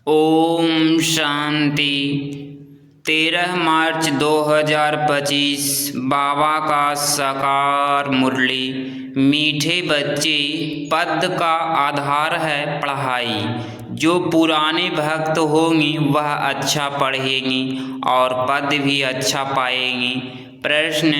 ओम शांति। 13 मार्च 2025 बाबा का साकार मुरली। मीठे बच्चे, पद का आधार है पढ़ाई। जो पुराने भक्त होंगी वह अच्छा पढ़ेंगी और पद भी अच्छा पाएंगी। प्रश्न,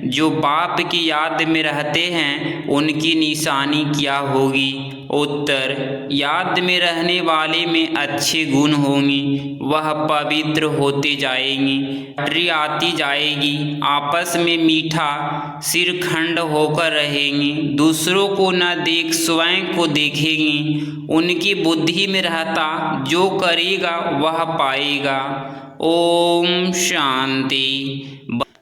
जो बाप की याद में रहते हैं उनकी निशानी क्या होगी? उत्तर, याद में रहने वाले में अच्छे गुण होंगी, वह पवित्र होते जाएंगी। लॉटरी आती जाएगी, आपस में मीठा सिरखंड होकर रहेंगी, दूसरों को न देख स्वयं को देखेंगी। उनकी बुद्धि में रहता जो करेगा वह पाएगा। ओम शांति।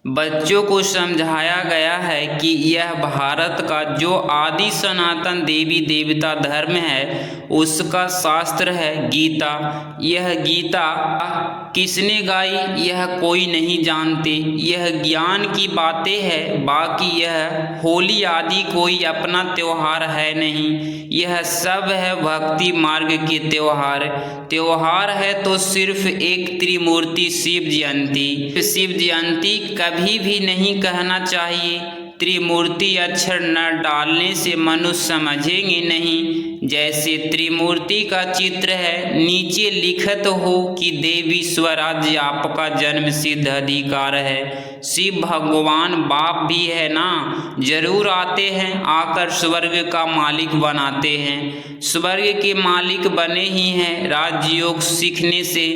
बच्चों को समझाया गया है कि यह भारत का जो आदि सनातन देवी देवता धर्म है उसका शास्त्र है गीता। यह गीता किसने गाई यह कोई नहीं जानते। यह ज्ञान की बातें है, बाकी यह होली आदि कोई अपना त्योहार है नहीं। यह सब है भक्ति मार्ग के त्योहार है तो सिर्फ एक त्रिमूर्ति शिव जयंती। शिव जयंती कभी भी नहीं कहना चाहिए। त्रिमूर्ति अक्षर न डालने से मनुष्य समझेंगे नहीं। जैसे त्रिमूर्ति का चित्र है, नीचे लिखत हो कि देवी स्वराज्य आपका जन्म सिद्ध अधिकार है। शिव भगवान बाप भी है ना, जरूर आते हैं, आकर स्वर्ग का मालिक बनाते हैं। स्वर्ग के मालिक बने ही हैं राजयोग सीखने से।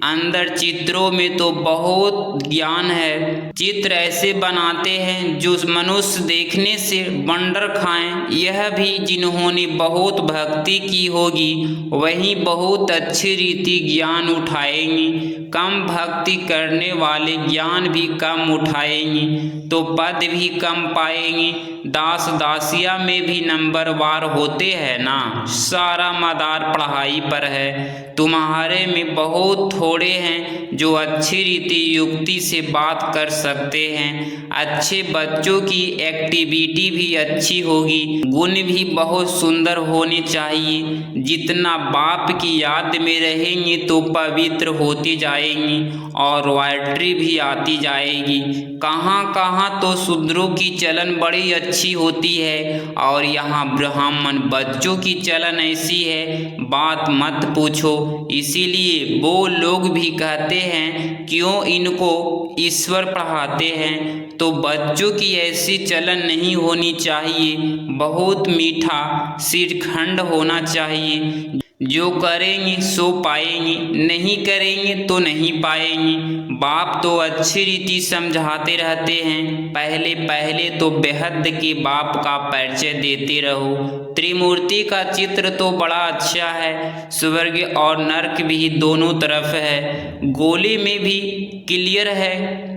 अंदर चित्रों में तो बहुत ज्ञान है। चित्र ऐसे बनाते हैं जो मनुष्य देखने से बंडर खाएं। यह भी जिन्होंने बहुत भक्ति की होगी वही बहुत अच्छी रीति ज्ञान उठाएंगी। कम भक्ति करने वाले ज्ञान भी कम उठाएंगी तो पद भी कम पाएंगी। दास दासिया में भी नंबरवार होते हैं ना। सारा मदार पढ़ाई पर है। तुम्हारे में बहुत थोड़े हैं जो अच्छी रीति युक्ति से बात कर सकते हैं। अच्छे बच्चों की एक्टिविटी भी अच्छी होगी, गुण भी बहुत सुंदर होने चाहिए। जितना बाप की याद में रहेंगे तो पवित्र होती जाएंगी और रॉयल्टी भी आती जाएगी। कहाँ कहाँ तो शूद्रों की चलन बड़ी अच्छी होती है और यहाँ ब्राह्मण बच्चों की चलन ऐसी है बात मत पूछो। इसीलिए वो लोग भी कहते हैं क्यों इनको ईश्वर पढ़ाते हैं। तो बच्चों की ऐसी चलन नहीं होनी चाहिए। बहुत मीठा सिरखंड होना चाहिए। जो करेंगे सो पाएंगे, नहीं करेंगे तो नहीं पाएंगे। बाप तो अच्छी रीति समझाते रहते हैं। पहले पहले तो बेहद के बाप का परिचय देते रहो। त्रिमूर्ति का चित्र तो बड़ा अच्छा है। स्वर्ग और नरक भी दोनों तरफ है, गोले में भी क्लियर है।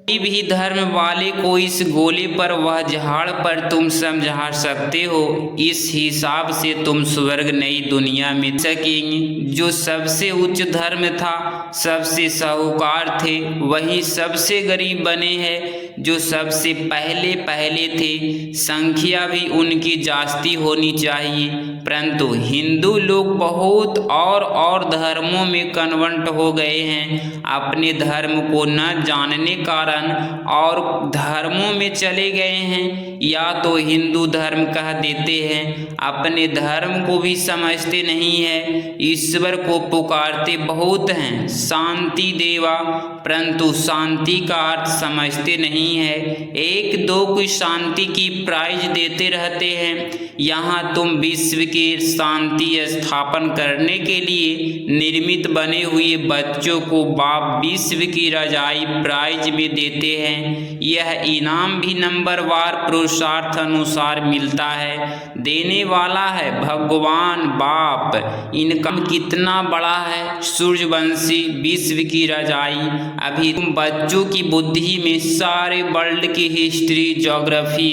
कोई भी धर्म वाले को इस गोले पर वह झाड़ पर तुम समझा सकते हो। इस हिसाब से तुम स्वर्ग नई दुनिया में सकेंगे। जो सबसे उच्च धर्म था, सबसे साहूकार थे, वही सबसे गरीब बने हैं। जो सबसे पहले पहले थे, संख्या भी उनकी जास्ती होनी चाहिए। परंतु हिंदू लोग बहुत और धर्मों में कन्वर्ट हो गए हैं। अपने धर्म को न जानने कारण और धर्मों में चले गए हैं। या तो हिंदू धर्म कह देते हैं, अपने धर्म को भी समझते नहीं है। ईश्वर को पुकारते बहुत हैं, शांति देवा, परंतु शांति का अर्थ समझते नहीं है। एक दो की शांति की प्राइज देते रहते हैं। यहाँ तुम विश्व की शांति स्थापन करने के लिए निर्मित बने हुए बच्चों को बाप विश्व की रजाई प्राइज में देते हैं। यह इनाम भी नंबरवार पुरुषार्थ अनुसार मिलता है। देने वाला है भगवान बाप। इनका कितना बड़ा है। सूर्यवंशी विश्व की रजाई। अभी तुम बच्चों की बुद्धि में सारे वर्ल्ड की हिस्ट्री, ज्योग्राफी,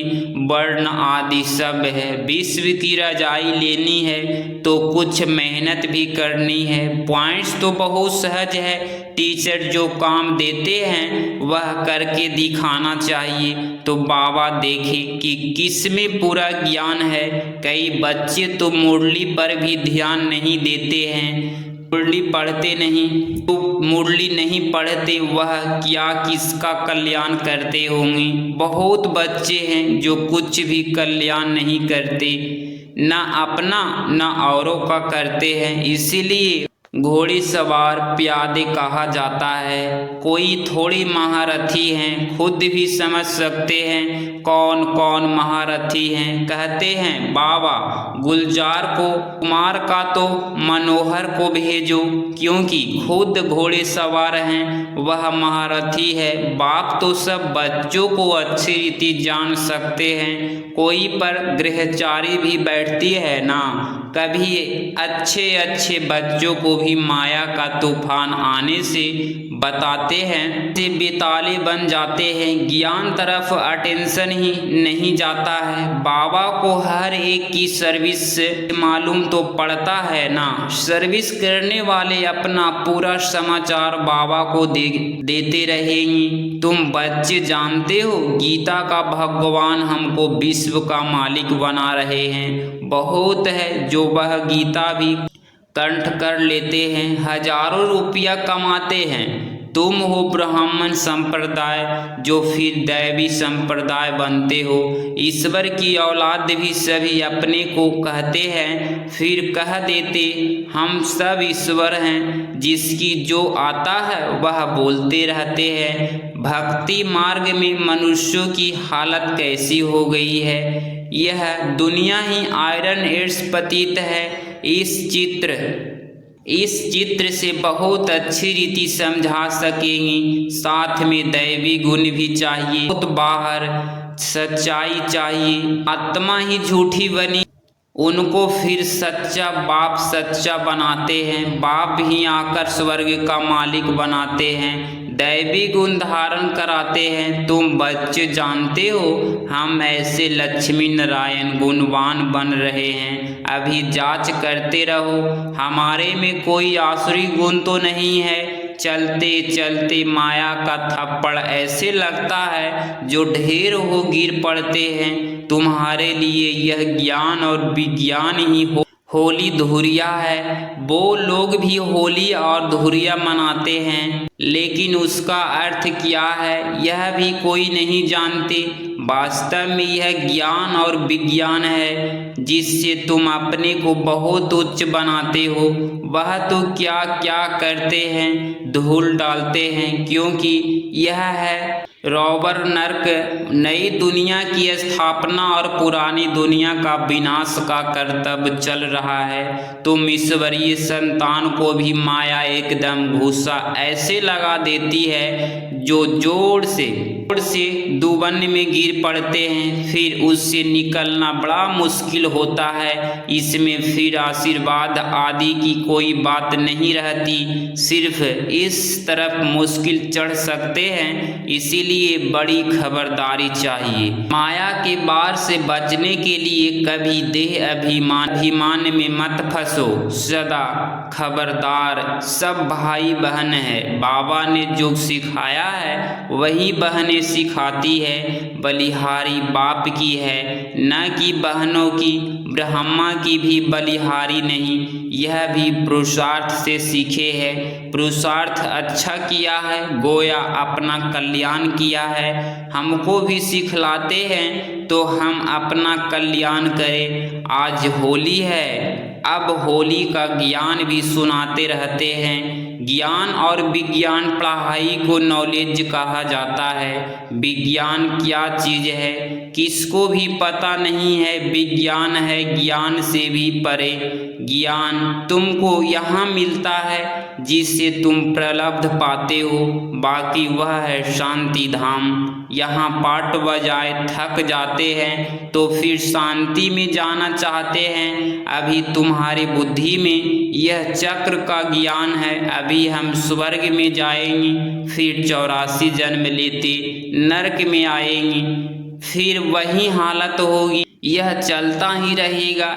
वर्ण आदि सब है। विश्व की रजाई लेनी है तो कुछ मेहनत भी करनी है। पॉइंट्स तो बहुत सहज है। टीचर जो काम देते हैं वह करके दिखाना चाहिए तो बाबा देखे कि किस में पूरा ज्ञान है। कई बच्चे तो मुरली पर भी ध्यान नहीं देते हैं। मुरली पढ़ते नहीं तो मुरली नहीं पढ़ते वह क्या किसका कल्याण करते होंगे। बहुत बच्चे हैं जो कुछ भी कल्याण नहीं करते, ना अपना ना औरों का करते हैं। इसीलिए घोड़ी सवार प्यादे कहा जाता है। कोई थोड़ी महारथी हैं, खुद भी समझ सकते हैं कौन कौन महारथी हैं। कहते हैं बाबा गुलजार को, कुमार का तो मनोहर को भेजो, क्योंकि खुद घोड़े सवार हैं, वह महारथी है। बाप तो सब बच्चों को अच्छी रीति जान सकते हैं, कोई पर गृहचारी भी बैठती है ना, कभी अच्छे अच्छे बच्चों को भी माया का तूफान आने से बताते हैं, से बेताले बन जाते हैं। ज्ञान तरफ अटेंशन ही नहीं जाता है। बाबा को हर एक की सर्विस मालूम तो पड़ता है ना। सर्विस करने वाले अपना पूरा समाचार बाबा को देते रहेंगे। तुम बच्चे जानते हो गीता का भगवान हमको विश्व का मालिक बना रहे हैं। बहुत है जो वह गीता भी कंठ कर लेते हैं, हजारों रुपया कमाते हैं। तुम हो ब्राह्मण संप्रदाय जो फिर दैवी संप्रदाय बनते हो। ईश्वर की औलाद भी सभी अपने को कहते हैं, फिर कह देते हम सब ईश्वर हैं। जिसकी जो आता है वह बोलते रहते हैं। भक्ति मार्ग में मनुष्यों की हालत कैसी हो गई है। यह दुनिया ही आयरन एड्स पतित है। इस चित्र से बहुत अच्छी रीति समझा सकेंगे। साथ में दैवी गुण भी चाहिए, बहुत बाहर सच्चाई चाहिए। आत्मा ही झूठी बनी, उनको फिर सच्चा बाप सच्चा बनाते हैं। बाप ही आकर स्वर्ग का मालिक बनाते हैं, दैवी गुण धारण कराते हैं। तुम बच्चे जानते हो हम ऐसे लक्ष्मी नारायण गुणवान बन रहे हैं। अभी जांच करते रहो, हमारे में कोई आसुरी गुण तो नहीं है। चलते चलते माया का थप्पड़ ऐसे लगता है जो ढेर हो गिर पड़ते हैं। तुम्हारे लिए यह ज्ञान और विज्ञान ही होली धुरिया है। वो लोग भी होली और धुरिया मनाते हैं, लेकिन उसका अर्थ क्या है यह भी कोई नहीं जानते। वास्तव में यह ज्ञान और विज्ञान है जिससे तुम अपने को बहुत उच्च बनाते हो। वह तो क्या क्या करते हैं, धूल डालते हैं, क्योंकि यह है रॉबर नर्क। नई दुनिया की स्थापना और पुरानी दुनिया का विनाश का कर्तव्य चल रहा है। तुम ईश्वरीय संतान को भी माया एकदम घूसा ऐसे लगा देती है जो जोर से दुबन में गिर पड़ते हैं, फिर उससे निकलना बड़ा मुश्किल होता है। इसमें फिर आशीर्वाद आदि की कोई बात नहीं रहती, सिर्फ इस तरफ मुश्किल चढ़ सकते हैं। इसीलिए बड़ी खबरदारी चाहिए। माया के बार से बचने के लिए कभी देह अभिमान में मत फंसो। सदा खबरदार, सब भाई बहन है। बाबा ने जो सिखाया है वही बहनें सिखाती है। बलिहारी बाप की है, न कि बहनों की। ब्रह्मा की भी बलिहारी नहीं, यह भी पुरुषार्थ से सीखे है। पुरुषार्थ अच्छा किया है, गोया अपना कल्याण किया है। हमको भी सिखलाते हैं तो हम अपना कल्याण करें। आज होली है, अब होली का ज्ञान भी सुनाते रहते हैं। ज्ञान और विज्ञान पढ़ाई को नॉलेज कहा जाता है। विज्ञान क्या चीज़ है किसको भी पता नहीं है। विज्ञान है ज्ञान से भी परे। ज्ञान तुमको यहाँ मिलता है जिससे तुम प्रलब्ध पाते हो, बाकी वह है शांति धाम। यहाँ पाठ बजाए थक जाते हैं तो फिर शांति में जाना चाहते हैं। अभी तुम्हारी बुद्धि में यह चक्र का ज्ञान है। अभी हम स्वर्ग में जाएंगे, फिर 84 जन्म लेते नरक में आएंगे, फिर वही हालत होगी। यह चलता ही रहेगा।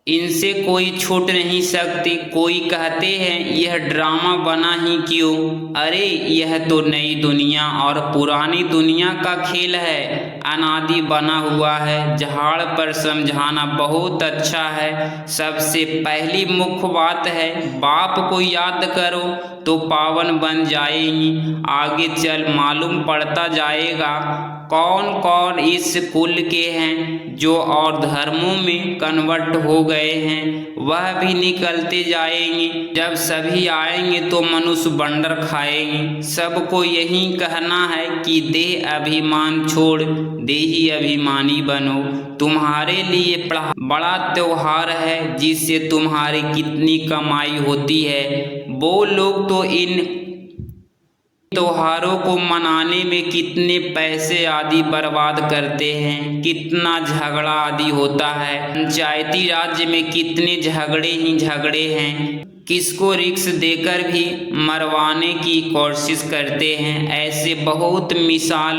इनसे कोई छूट नहीं सकती। कोई कहते हैं यह ड्रामा बना ही क्यों। अरे यह तो नई दुनिया और पुरानी दुनिया का खेल है, अनादि बना हुआ है। झाड़ पर समझाना बहुत अच्छा है। सबसे पहली मुख्य बात है, बाप को याद करो तो पावन बन जाएंगी। आगे चल मालूम पड़ता जाएगा कौन कौन इस कुल के हैं जो और धर्मों में कन्वर्ट हो गए हैं, वह भी निकलते जाएंगे। जब सभी आएंगे तो मनुष्य बंडर खाएंगे। सबको यही कहना है कि देह अभिमान छोड़ देही अभिमानी बनो। तुम्हारे लिए बड़ा त्योहार है जिससे तुम्हारी कितनी कमाई होती है। वो लोग तो इन त्योहारों को मनाने में कितने पैसे आदि बर्बाद करते हैं, कितना झगड़ा आदि होता है। पंचायती राज्य में कितने झगड़े ही झगड़े हैं, किसको रिक्स देकर भी मरवाने की कोशिश करते हैं। ऐसे बहुत मिसाल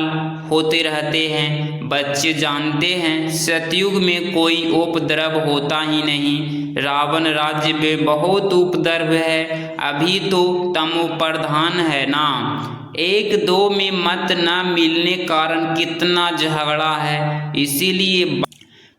होते रहते हैं। बच्चे जानते हैं सतयुग में कोई उपद्रव होता ही नहीं। रावण राज्य में बहुत उपद्रव है। अभी तो तमो प्रधान है ना। एक दो में मत न मिलने कारण कितना झगड़ा है। इसीलिए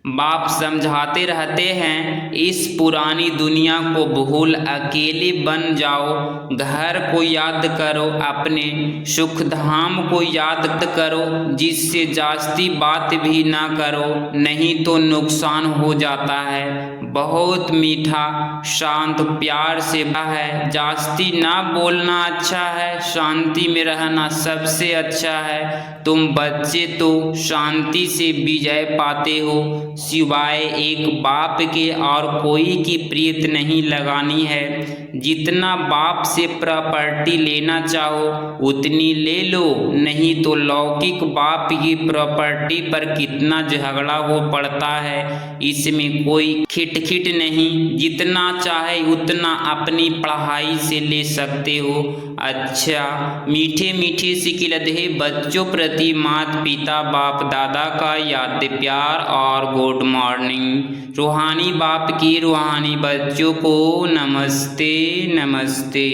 बाप समझाते रहते हैं इस पुरानी दुनिया को भूल अकेले बन जाओ। घर को याद करो, अपने सुख धाम को याद करो, जिससे जास्ती बात भी ना करो, नहीं तो नुकसान हो जाता है। बहुत मीठा शांत प्यार से है। जास्ती ना बोलना अच्छा है, शांति में रहना सबसे अच्छा है। तुम बच्चे तो शांति से विजय पाते हो। सिवाय एक बाप के और कोई की प्रीत नहीं लगानी है। जितना बाप से प्रॉपर्टी लेना चाहो उतनी ले लो, नहीं तो लौकिक बाप की प्रॉपर्टी पर कितना झगड़ा हो पड़ता है। इसमें कोई खिटखिट नहीं, जितना चाहे उतना अपनी पढ़ाई से ले सकते हो। अच्छा, मीठे मीठे सिकिलधे बच्चों प्रति माता पिता बाप दादा का याद प्यार और गुड मॉर्निंग। रूहानी बाप की रूहानी बच्चों को नमस्ते नमस्ते।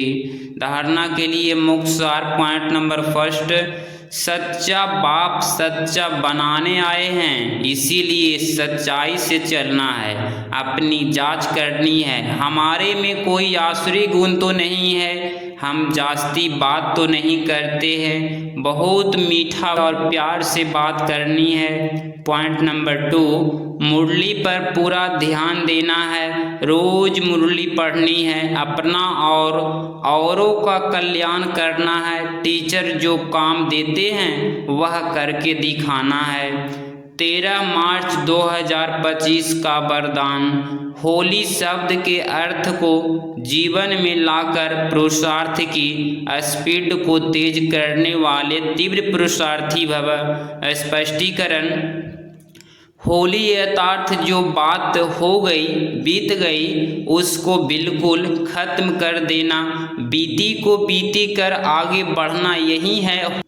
धारणा के लिए मुख्य सार पॉइंट नंबर फर्स्ट, सच्चा बाप सच्चा बनाने आए हैं, इसीलिए सच्चाई से चलना है, अपनी जांच करनी है। हमारे में कोई आसुरी गुण तो नहीं है, हम जास्ती बात तो नहीं करते हैं, बहुत मीठा और प्यार से बात करनी है। पॉइंट नंबर 2, मुरली पर पूरा ध्यान देना है। रोज मुरली पढ़नी है, अपना और औरों का कल्याण करना है। टीचर जो काम देते हैं वह करके दिखाना है। 13 मार्च 2025 का वरदान, होली शब्द के अर्थ को जीवन में लाकर पुरुषार्थ की स्पीड को तेज करने वाले तीव्र पुरुषार्थी भव। स्पष्टीकरण, होली यथार्थ जो बात हो गई बीत गई उसको बिल्कुल खत्म कर देना, बीती को बीती कर आगे बढ़ना, यही है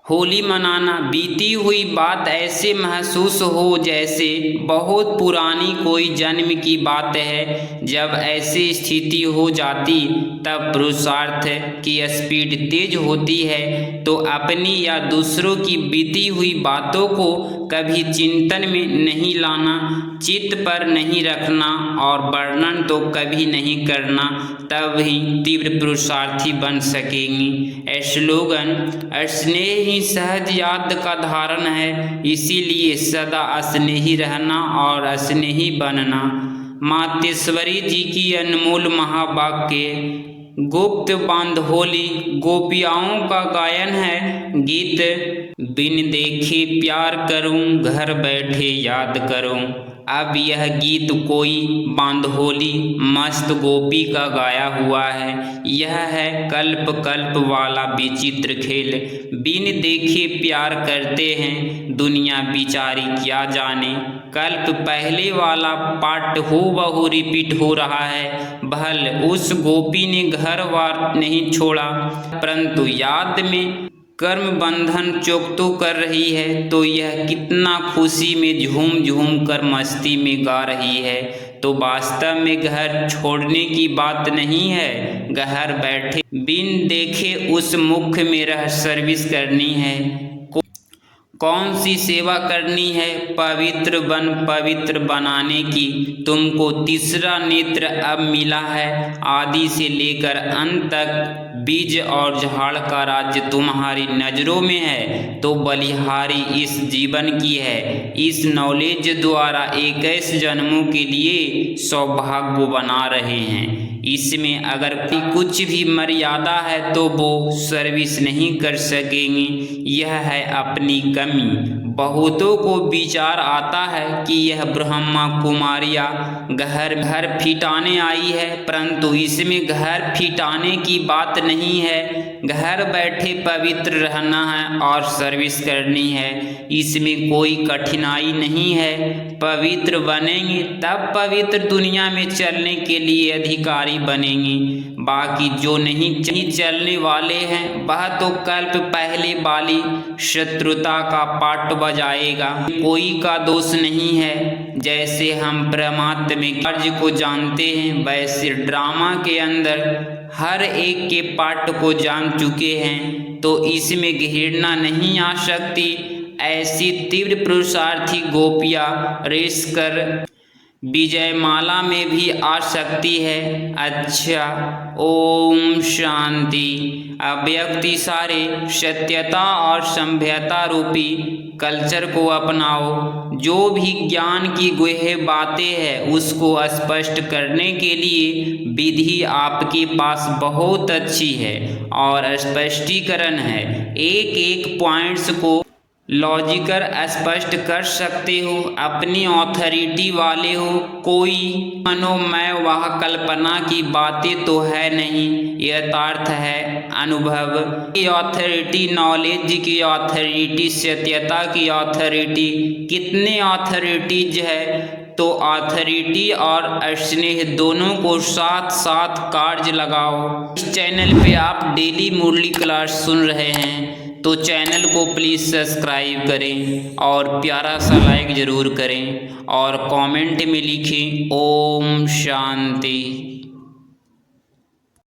होली मनाना। बीती हुई बात ऐसे महसूस हो जैसे बहुत पुरानी कोई जन्म की बात है। जब ऐसी स्थिति हो जाती तब पुरुषार्थ की स्पीड तेज होती है। तो अपनी या दूसरों की बीती हुई बातों को कभी चिंतन में नहीं लाना, चित्त पर नहीं रखना और वर्णन तो कभी नहीं करना, तब ही तीव्र पुरुषार्थी बन सकेंगी। स्लोगन, स्नेह ही सहज याद का धारण है, इसीलिए सदा स्नेही रहना और स्नेही बनना। मातेश्वरी जी की अनमोल महावाक्य, गुप्त बांध होली गोपियाओं का गायन है। गीत, बिन देखे प्यार करूं घर बैठे याद करूं। अब यह गीत कोई बांधोली मस्त गोपी का गाया हुआ है। यह है कल्प कल्प वाला विचित्र खेल। बिन देखे प्यार करते हैं दुनिया बिचारी क्या जाने। कल्प पहले वाला पार्ट हूबहू रिपीट हो रहा है। भल उस गोपी ने घर वार नहीं छोड़ा, परंतु याद में कर्म बंधन चोकतो कर रही है। तो यह कितना खुशी में झूम झूम कर मस्ती में गा रही है। तो वास्तव में घर छोड़ने की बात नहीं है, घर बैठे बिन देखे उस मुख में रह सर्विस करनी है। कौन सी सेवा करनी है? पवित्र बनाने की। तुमको तीसरा नेत्र अब मिला है। आदि से लेकर अंत तक बीज और झाड़ का राज्य तुम्हारी नजरों में है, तो बलिहारी इस जीवन की है। इस नॉलेज द्वारा 21 जन्मों के लिए सौभाग्य बना रहे हैं। इसमें अगर कुछ भी मर्यादा है तो वो सर्विस नहीं कर सकेंगे। यह है अपनी कमी। बहुतों को विचार आता है कि यह ब्रह्मा कुमारियाँ घर फिटाने आई है, परंतु इसमें घर फिटाने की बात नहीं है। घर बैठे पवित्र रहना है और सर्विस करनी है। इसमें कोई कठिनाई नहीं है। पवित्र बनेंगे तब पवित्र दुनिया में चलने के लिए अधिकारी बनेंगे। बाकी जो नहीं चलने वाले हैं वह तो कल्प पहले वाली शत्रुता का पाठ बजाएगा। कोई का दोष नहीं है। जैसे हम परमात्मा में कार्य को जानते हैं, वैसे ड्रामा के अंदर हर एक के पाठ को जान चुके हैं, तो इसमें घृणा नहीं आ सकती। ऐसी तीव्र पुरुषार्थी गोपियाँ रेस कर विजयमाला में भी आ सकती है। अच्छा, ओम शांति। अब व्यक्ति सारे सत्यता और सभ्यता रूपी कल्चर को अपनाओ। जो भी ज्ञान की गुहे बातें हैं उसको स्पष्ट करने के लिए विधि आपके पास बहुत अच्छी है और स्पष्टीकरण है। एक एक पॉइंट्स को लॉजिकल स्पष्ट कर सकते हो। अपनी ऑथोरिटी वाले हो। कोई मनोमय वह कल्पना की बातें तो है नहीं, यथार्थ है अनुभव की ऑथोरिटी, नॉलेज की ऑथोरिटी, सत्यता की ऑथोरिटी। कितने ऑथोरिटीज है? तो ऑथोरिटी और स्नेह दोनों को साथ साथ कार्य लगाओ। इस चैनल पे आप डेली मुरली क्लास सुन रहे हैं तो चैनल को प्लीज़ सब्सक्राइब करें और प्यारा सा लाइक ज़रूर करें और कमेंट में लिखें ओम शांति।